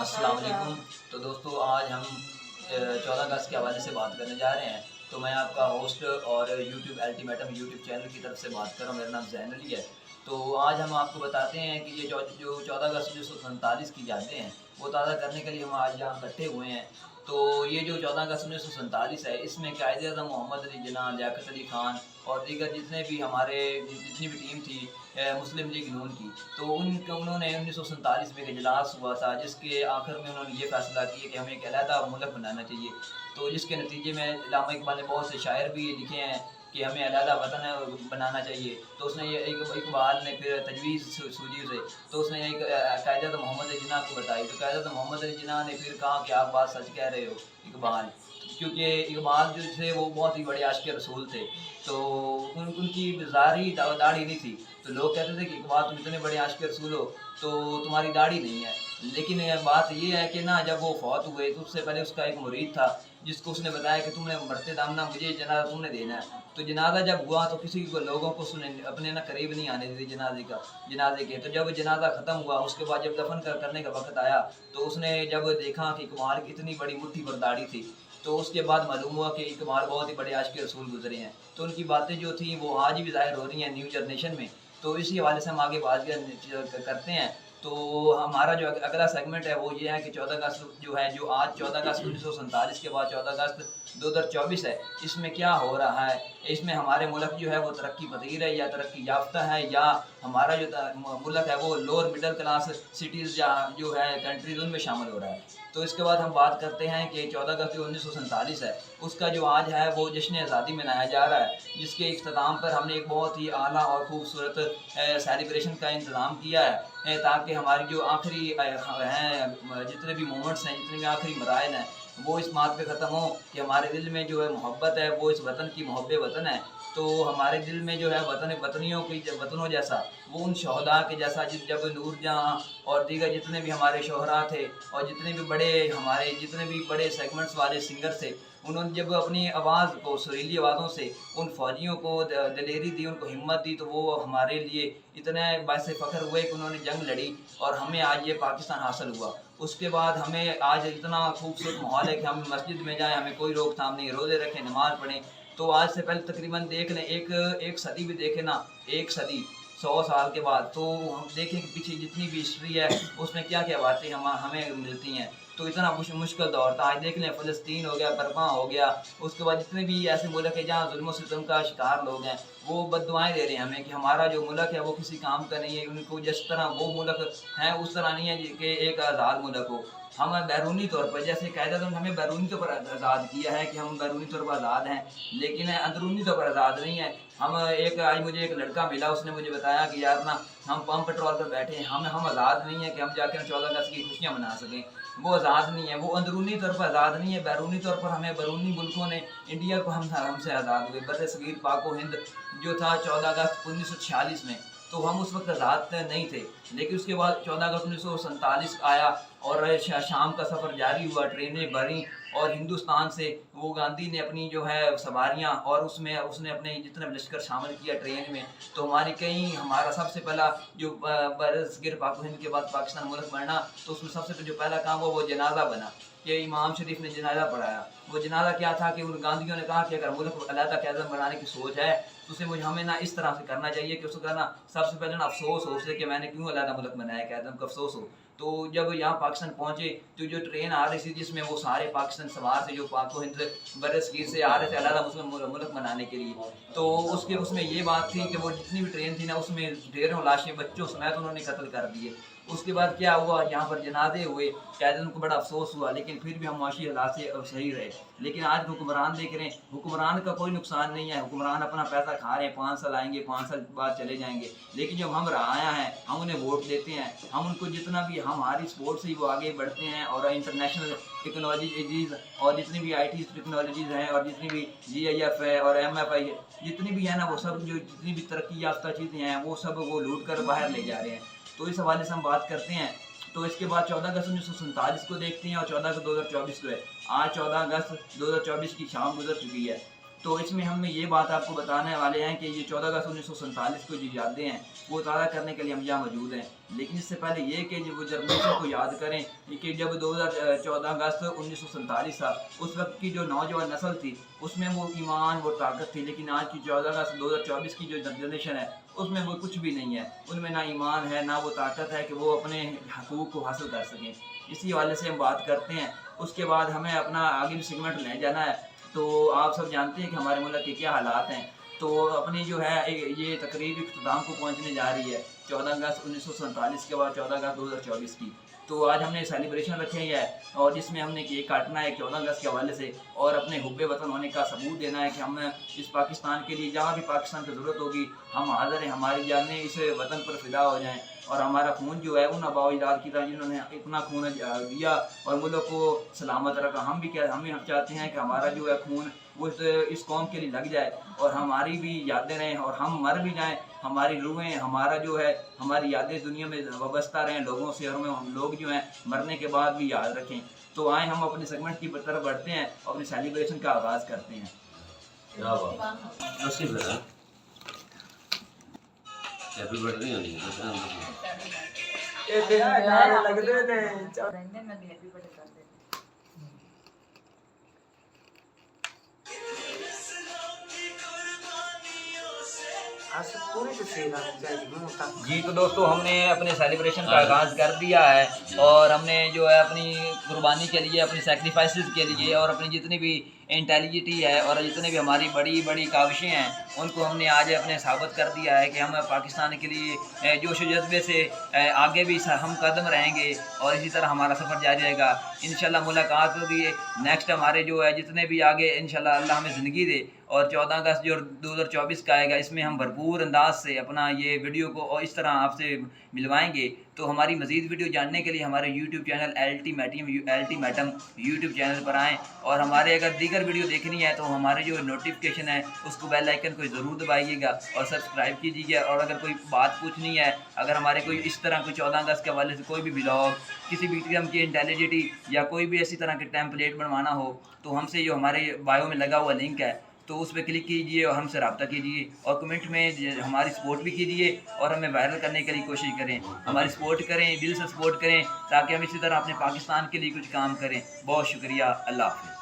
अस्सलाम वालेकुम। तो दोस्तों आज हम 14 अगस्त के हवाले से बात करने जा रहे हैं। तो मैं आपका होस्ट और यूट्यूब अल्टीमेटम यूट्यूब चैनल की तरफ से बात कर रहा हूँ। मेरा नाम ज़ैन अली है। तो आज हम आपको बताते हैं कि ये जो 14 अगस्त 1947 की यादें हैं वो ताज़ा करने के लिए हम आज यहाँ इकट्ठे हुए हैं। तो ये जो 14 अगस्त 1947 है, इसमें कायदे-ए-आज़म मोहम्मद अली जिन्ना, लियाकत अली ख़ान और दीगर जितने भी हमारे जितनी भी टीम थी मुस्लिम लीग नून की, तो उन्होंने 1947 में एक इजलास हुआ था, जिसके आखिर में उन्होंने ये फ़ैसला किया कि हमें एक अलहदा मुल्क बनाना चाहिए। तो जिसके नतीजे में अल्लामा इक़बाल ने बहुत से शायर भी लिखे हैं कि हमें अलहदा वतन बनाना चाहिए। तो उसने ये इक़बाल ने फिर तजवीज़ सूझी उसे, तो उसने एक कायदे-ए-आज़म मोहम्मद अली जिन्ना को बताई। तो कायदे-ए-आज़म मोहम्मद अली जिन्ना ने फिर कहा कि आप बात सच कह रहे हो इक़बाल, क्योंकि इक़बाल जो थे वो बहुत ही बड़े आशिक़ रसूल थे। तो उनकी ज़ाहिरी दाढ़ी नहीं थी। तो लोग कहते थे कि इक़बाल तुम इतने बड़े आशिक़ रसूल हो तो तुम्हारी दाढ़ी नहीं है। लेकिन बात ये है कि ना, जब वो फ़ौत हुए तो उससे पहले उसका एक मुरीद था जिसको उसने बताया कि तुमने मरते दम ना मुझे जनाज़ा तुमने देना है। तो जनाज़ा जब हुआ तो किसी को लोगों को अपने ना करीब नहीं आने दी जनाज़े के। तो जब जनाज़ा ख़त्म हुआ, उसके बाद जब दफ़न करने का वक़्त आया, तो उसने जब देखा कि इक़बाल की इतनी बड़ी मुट्ठी भर दाढ़ी थी, तो उसके बाद मालूम हुआ कि इक़बाल बहुत ही बड़े आशिक़ रसूल गुज़रे हैं। तो उनकी बातें जो थी वो आज भी ज़ाहिर हो रही हैं न्यू जनरेशन में। तो इसी हवाले से हम आगे बात करते हैं। तो हमारा जो अगला सेगमेंट है वो ये है कि 14 अगस्त जो है, जो आज 14 अगस्त 1947 के बाद 14 अगस्त 2024 है, इसमें क्या हो रहा है? इसमें हमारे मुल्क जो है वो तरक्की पज़ीर है या तरक्की याफ़्ता है, या हमारा जो मुल्क है वो लोअर मिडल क्लास सिटीज़ या जो है कंट्रीज़ उनमें शामिल हो रहा है। तो इसके बाद हम बात करते हैं कि 14 अगस्त जो 1947 है, उसका जो आज है वो जश्न आज़ादी मनाया जा रहा है, जिसके इख्तिताम पर हमने एक बहुत ही आला और ख़ूबसूरत सेलिब्रेशन का इंतज़ाम किया है, ताकि हमारी जो आखिरी हैं जितने भी मोमेंट्स हैं, जितने भी आखिरी मराइल हैं, वो इस बात पे ख़त्म हो कि हमारे दिल में जो है मोहब्बत है, वो इस वतन की मोहब्बे वतन है। तो हमारे दिल में जो है वतनियों की वतनों जैसा, वो उन शहदा के जैसा जब नूरजहाँ और दीगर जितने भी हमारे शोहरा थे और जितने भी बड़े सेगमेंट्स वाले सिंगर थे, उन्होंने जब अपनी आवाज़ को सुरीली आवाज़ों से उन फ़ौजियों को दिलेरी दी, उनको हिम्मत दी, तो वो हमारे लिए इतने बाइसे फ़ख्र हुए कि उन्होंने जंग लड़ी और हमें आज ये पाकिस्तान हासिल हुआ। उसके बाद हमें आज इतना खूबसूरत माहौल है कि हम मस्जिद में जाएँ, हमें कोई रोक-थाम नहीं, रोज़े रखें, नमाज़ पढ़ें। तो आज से पहले तकरीबन देख लें, एक सदी भी देखें ना, एक सदी 100 साल के बाद, तो हम देखें कि पीछे जितनी भी हिस्ट्री है उसमें क्या-क्या बातें हमें मिलती हैं। तो इतना मुश्किल दौर था। आज देख लें, फ़लस्तीन हो गया, बर्मा हो गया, उसके बाद जितने भी ऐसे मुल्क हैं जहाँ ज़ुल्म-ओ-सितम का शिकार लोग हैं, वो बद्दुआएँ दे रहे हैं हमें कि हमारा जो मुल्क है वो किसी काम का नहीं है। उनको जिस तरह वो मुल्क है उस तरह नहीं है कि एक आज़ाद मुल्क हो। हम बैरूनी तौर पर, जैसे कायदे-ए-आज़म ने हमें बैरूनी तौर पर आज़ाद किया है कि हम बैरूनी तौर पर आज़ाद हैं, लेकिन अंदरूनी तौर पर आज़ाद नहीं है। आज मुझे एक लड़का मिला, उसने मुझे बताया कि यार ना, हम पंप पेट्रोल पर बैठे हैं, हम आज़ाद नहीं हैं कि हम जाकर 14 अगस्त की खुशियाँ मना सकें। वो आज़ाद नहीं है, वो अंदरूनी तौर पर आज़ाद नहीं है। बैरूनी तौर पर हमें बैरूनी मुल्कों ने इंडिया को हमसे आज़ाद हुए। बर्र-ए-सग़ीर पाक-ओ-हिंद जो था 14 अगस्त 1946 में, तो हम उस वक़्त आज़ाद नहीं थे। लेकिन उसके बाद 14 अगस्त 1947 आया और शाम का सफ़र जारी हुआ, ट्रेनें भरीं और हिंदुस्तान से वो गांधी ने अपनी जो है सवारियाँ और उसमें उसने अपने जितना लश्कर शामिल किया ट्रेन में। तो हमारा सबसे पहला जो बर्र-ए-सग़ीर पाक-ओ-हिंद के बाद पाकिस्तान मुल्क बना, तो उसमें सबसे पहले जो पहला काम हुआ वो जनाज़ा बना कि इमाम शरीफ ने जनाज़ा पढ़ाया। वो जनाज़ा क्या था कि उन गांधियों ने कहा कि अगर मुल्क को अलहदा क़यादत बनाने की सोच है, तो हमें ना इस तरह से करना चाहिए कि उसका ना सबसे पहले ना अफ़सोस हो उसे कि मैंने क्यों अलहदा मुल्क बनाया, क़यादत को अफ़सोस हो। तो जब यहाँ पाकिस्तान पहुँचे, तो जो ट्रेन आ रही थी जिसमें वो सारे पाकिस्तान सवार थे जो पाक-ओ-हिंद बर्र-ए-सग़ीर से आ रहे थे अलहदा मुस्लिम मुल्क बनाने के लिए, तो उसमें ये बात थी कि वो जितनी भी ट्रेन थी ना, उसमें ढेरों लाशें बच्चों समेत उन्होंने कत्ल कर दिए। उसके बाद क्या हुआ, यहाँ पर जनाज़े हुए, क़यादत को बड़ा अफ़सोस हुआ, लेकिन फिर भी हम मुआशी हालात से सही रहे। लेकिन आज हुक्मरान देख रहे हैं, हुक्मरान का कोई नुकसान नहीं है, हुक्मरान अपना पैसा खा रहे हैं, 5 साल आएँगे, 5 साल बाद चले जाएँगे। लेकिन जब हम आया हैं, हम उन्हें वोट देते हैं, हम उनको जितना भी हमारी सपोर्ट से ही वो आगे बढ़ते हैं और इंटरनेशनल टेक्नोलॉजीज़ और जितनी भी IT टेक्नोलॉजीज़ हैं और जितनी भी GIF है और MFI है, जितनी भी है ना, वो सब जो जितनी भी तरक्की याफ़्ता चीज़ें हैं, वो सब वो लूट कर बाहर ले जा रहे हैं। तो इस हवाले से हम बात करते हैं। तो इसके बाद 14 अगस्त 1947 को देखते हैं और 14 अगस्त 2024 को है। आज 14 अगस्त 2024 की शाम गुजर चुकी है। تو اس میں ہم یہ بات آپ کو بتانے والے ہیں کہ یہ 14 اگست 1947 کو جو یادیں ہیں وہ تازہ کرنے کے لیے ہم یہاں موجود ہیں. لیکن اس سے پہلے یہ کہ وہ جرنیشن کو یاد کریں کہ جب 14 اگست 1947 تھا اس وقت کی جو نوجوان نسل تھی اس میں وہ ایمان وہ طاقت تھی، لیکن آج کی 14 اگست 2024 کی جو جنریشن ہے اس میں وہ کچھ بھی نہیں ہے، ان میں نہ ایمان ہے نہ وہ طاقت ہے کہ وہ اپنے حقوق کو حاصل کر سکیں. اسی حوالے سے ہم بات کرتے ہیں. اس کے بعد ہمیں اپنا آگے بھی سیگمنٹ لے جانا ہے. تو آپ سب جانتے ہیں کہ ہمارے ملک کے کیا حالات ہیں. تو اپنی جو ہے یہ تقریب اختتام کو پہنچنے جا رہی ہے 14 اگست 1947 کے بعد 14 اگست 2024 کی. تو آج ہم نے سیلیبریشن رکھے ہے اور جس میں ہم نے کیک کاٹنا ہے 14 اگست کے حوالے سے اور اپنے حب وطن ہونے کا ثبوت دینا ہے کہ ہم اس پاکستان کے لیے جہاں بھی پاکستان کی ضرورت ہوگی ہم حاضر ہیں، ہماری جانیں اس وطن پر فدا ہو جائیں اور ہمارا خون جو ہے ان آباء و اجداد کی طرح جنہوں نے اتنا خون دیا اور ملک کو سلامت رکھا، ہم چاہتے ہیں کہ ہمارا جو ہے خون وہ اس قوم کے لیے لگ جائے اور ہماری بھی یادیں رہیں اور ہم مر بھی جائیں، ہماری روحیں ہمارا جو ہے ہماری یادیں دنیا میں وابستہ رہیں لوگوں سے اور ہم لوگ جو ہیں مرنے کے بعد بھی یاد رکھیں. تو آئیں ہم اپنے سیگمنٹ کی طرف بڑھتے ہیں اور اپنی سیلیبریشن کا آغاز کرتے ہیں. جی تو دوستو ہم نے اپنے سیلیبریشن کا آغاز کر دیا ہے اور ہم نے جو ہے اپنی قربانی کے لیے اپنی سیکریفائسز کے لیے اور اپنی جتنی بھی انٹیلیجنٹی ہے اور جتنے بھی ہماری بڑی بڑی کاوشیں ہیں ان کو ہم نے آج اپنے ثابت کر دیا ہے کہ ہم پاکستان کے لیے جوش و جذبے سے آگے بھی ہم قدم رہیں گے اور اسی طرح ہمارا سفر جاری رہے گا. انشاءاللہ ملاقات ہوگی نیکسٹ ہمارے جو ہے جتنے بھی آگے انشاءاللہ اللہ ہمیں زندگی دے. اور 14 اگست جو 2024 کا آئے گا اس میں ہم بھرپور انداز سے اپنا یہ ویڈیو کو اس طرح آپ سے ملوائیں گے. تو ہماری مزید ویڈیو جاننے کے لیے ہمارے YouTube channel ultimatum YouTube channel پر آئیں اور ہمارے اگر دیگر ویڈیو دیکھنی ہے تو ہمارے جو نوٹیفیکیشن ہے اس کو بیل آئیکن کو ضرور دبائیے گا اور سبسکرائب کیجیے گا. اور اگر کوئی بات پوچھنی ہے، اگر ہمارے کوئی اس طرح کوئی 14 اگست کے حوالے سے کوئی بھی بلاگ کسی بھی قسم کی انٹیلیجنٹی یا کوئی بھی ایسی طرح کے ٹیمپلیٹ بنوانا ہو تو ہم سے جو ہمارے بایو میں لگا ہوا لنک ہے تو اس پہ کلک کیجئے اور ہم سے رابطہ کیجئے اور کمنٹ میں ہماری سپورٹ بھی کیجئے اور ہمیں وائرل کرنے کے لیے کوشش کریں. ہماری سپورٹ کریں، دل سے سپورٹ کریں تاکہ ہم اسی طرح اپنے پاکستان کے لیے کچھ کام کریں. بہت شکریہ. اللہ حافظ.